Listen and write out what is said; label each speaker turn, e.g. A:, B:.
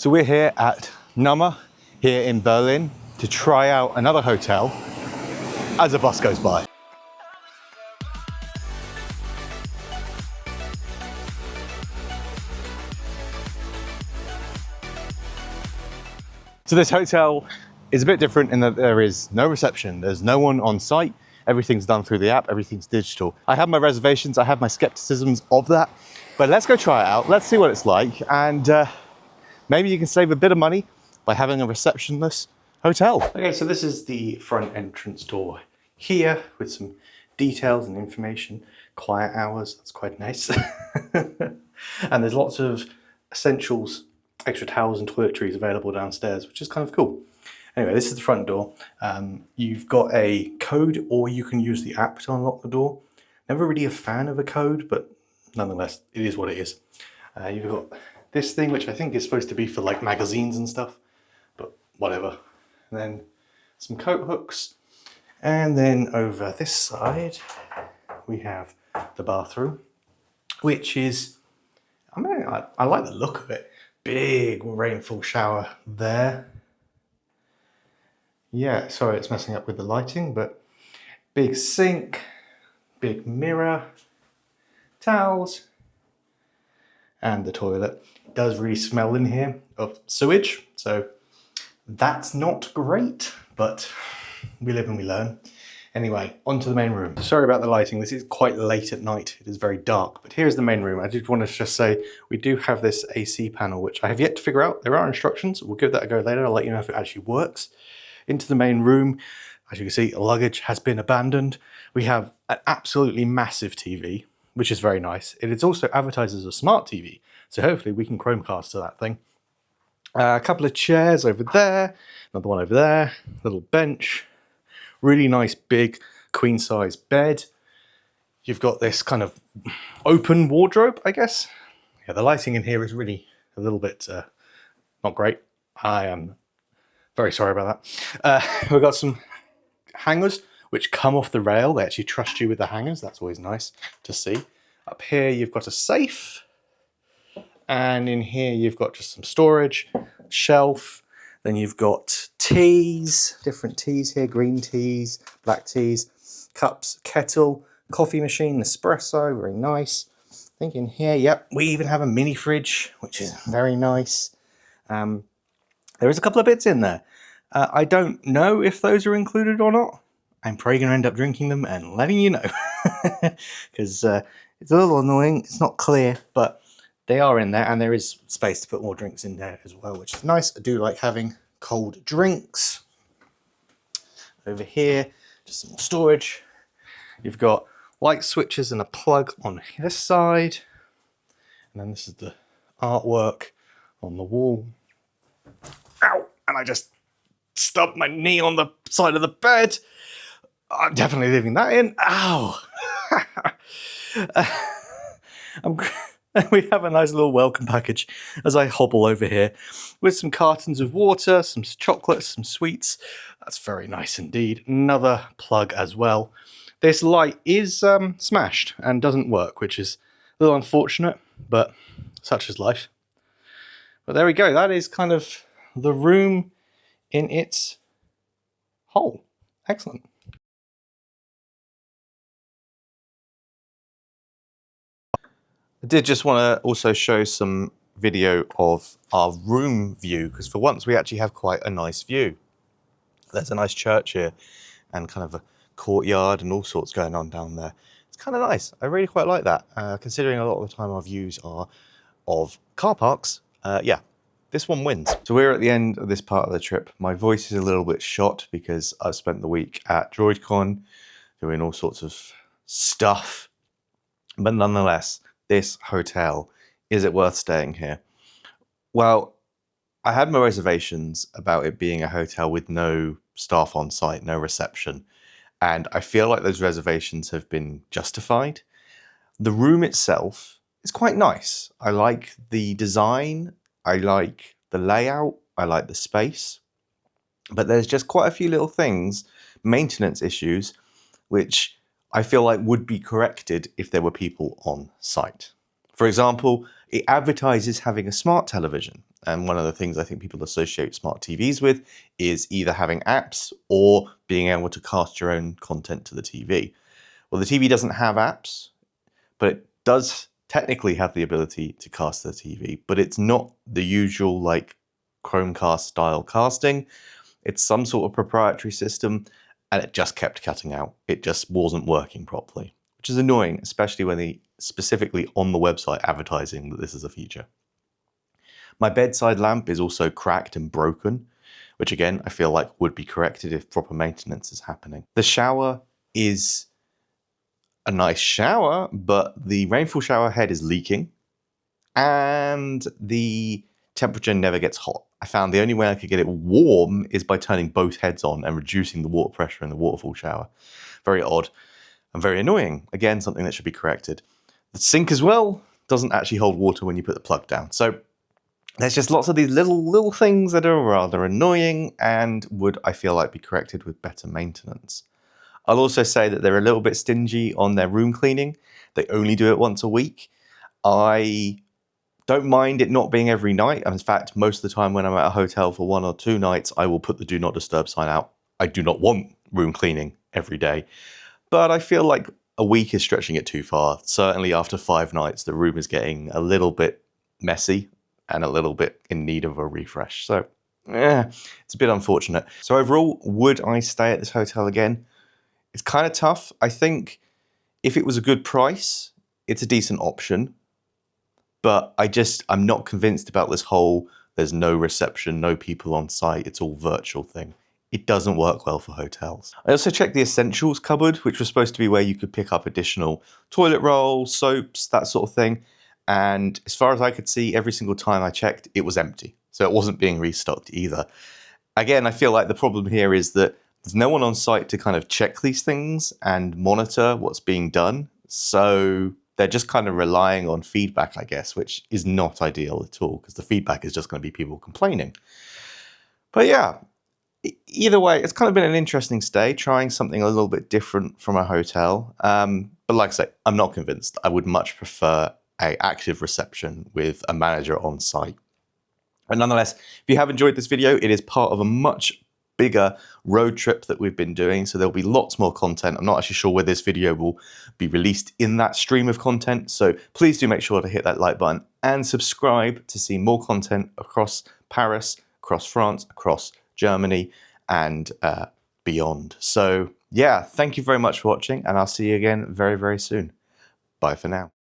A: So we're here at Numa, here in Berlin, to try out another hotel as a bus goes by. So this hotel is a bit different in that there is no reception, there's no one on site, everything's done through the app, everything's digital. I have my reservations, I have my skepticisms of that, but let's go try it out, let's see what it's like, and maybe you can save a bit of money by having a receptionless hotel. Okay, so this is the front entrance door here with some details and information. Quiet hours, that's quite nice. And there's lots of essentials, extra towels and toiletries available downstairs, which is kind of cool. Anyway, this is the front door. You've got a code, or you can use the app to unlock the door. Never really a fan of a code, but nonetheless, it is what it is. You've got this thing, which I think is supposed to be for like magazines and stuff, but whatever. And then some coat hooks. And then over this side, we have the bathroom, which is, I mean, I like the look of it. Big rainfall shower there. Yeah, sorry it's messing up with the lighting, but big sink, big mirror, towels, and the toilet. It does really smell in here of sewage, so that's not great, but we live and we learn. Anyway, onto the main room. Sorry about the lighting, this is quite late at night, it is very dark, but here's the main room. I did want to just say, we do have this AC panel, which I have yet to figure out. There are instructions, we'll give that a go later, I'll let you know if it actually works. Into the main room, as you can see, luggage has been abandoned. We have an absolutely massive TV, which is very nice. It is also advertised as a smart TV, so hopefully we can Chromecast to that thing. A couple of chairs over there, another one over there, little bench, really nice big queen size bed. You've got this kind of open wardrobe, I guess. Yeah, the lighting in here is really a little bit not great. I am very sorry about that. We've got some hangers which come off the rail. They actually trust you with the hangers. That's always nice to see. Up here you've got a safe, and in here you've got just some storage, shelf. Then you've got teas, different teas here, green teas, black teas, cups, kettle, coffee machine, espresso, very nice. I think in here, yep, we even have a mini fridge, which is very nice. There is a couple of bits in there. I don't know if those are included or not. I'm probably going to end up drinking them and letting you know. Because it's a little annoying. It's not clear, but they are in there. And there is space to put more drinks in there as well, which is nice. I do like having cold drinks. Over here, just some more storage. You've got light switches and a plug on this side. And then this is the artwork on the wall. Ow! And I just stubbed my knee on the side of the bed. I'm definitely leaving that in. Ow! We have a nice little welcome package as I hobble over here with some cartons of water, some chocolates, some sweets. That's very nice indeed. Another plug as well. This light is smashed and doesn't work, which is a little unfortunate, but such is life. But there we go. That is kind of the room in its whole. Excellent. I did just want to also show some video of our room view, because for once we actually have quite a nice view. There's a nice church here and kind of a courtyard and all sorts going on down there. It's kind of nice. I really quite like that, considering a lot of the time our views are of car parks. Yeah. This one wins. So we're at the end of this part of the trip. My voice is a little bit shot because I've spent the week at DroidCon doing all sorts of stuff. But nonetheless, this hotel, is it worth staying here? Well, I had my reservations about it being a hotel with no staff on site, no reception. And I feel like those reservations have been justified. The room itself is quite nice. I like the design. I like the layout, I like the space, but there's just quite a few little things, maintenance issues, which I feel like would be corrected if there were people on site. For example, it advertises having a smart television,
B: And one of the things I think people associate smart TVs with is either having apps or being able to cast your own content to the TV. Well, the TV doesn't have apps, but it does technically have the ability to cast to the TV, but it's not the usual like Chromecast style casting. It's some sort of proprietary system, and it just kept cutting out. It just wasn't working properly, which is annoying, especially when they specifically on the website advertising that this is a feature. My bedside lamp is also cracked and broken, which again, I feel like would be corrected if proper maintenance is happening. The shower is a nice shower, but the rainfall shower head is leaking and the temperature never gets hot. I found the only way I could get it warm is by turning both heads on and reducing the water pressure in the waterfall shower. Very odd and very annoying. Again, something that should be corrected. The sink as well doesn't actually hold water when you put the plug down. So there's just lots of these little things that are rather annoying and would, I feel like, be corrected with better maintenance. I'll also say that they're a little bit stingy on their room cleaning. They only do it once a week. I don't mind it not being every night. In fact, most of the time when I'm at a hotel for 1 or 2 nights, I will put the do not disturb sign out. I do not want room cleaning every day. But I feel like a week is stretching it too far. Certainly after 5 nights, the room is getting a little bit messy and a little bit in need of a refresh. So, it's a bit unfortunate. So overall, would I stay at this hotel again? It's kind of tough. I think if it was a good price, it's a decent option. But I'm not convinced about this whole there's no reception, no people on site, it's all virtual thing. It doesn't work well for hotels. I also checked the essentials cupboard, which was supposed to be where you could pick up additional toilet roll, soaps, that sort of thing. And as far as I could see, every single time I checked, it was empty. So it wasn't being restocked either. Again, I feel like the problem here is that there's no one on site to kind of check these things and monitor what's being done. So they're just kind of relying on feedback, I guess, which is not ideal at all because the feedback is just going to be people complaining. But yeah, either way, it's kind of been an interesting stay, trying something a little bit different from a hotel. But like I say, I'm not convinced. I would much prefer an active reception with a manager on site. But nonetheless, if you have enjoyed this video, it is part of a much bigger road trip that we've been doing, so there'll be lots more content. I'm not actually sure where this video will be released in that stream of content, so please do make sure to hit that like button and subscribe to see more content across Paris, across France, across Germany, and beyond. So yeah, thank you very much for watching, and I'll see you again very, very soon. Bye for now.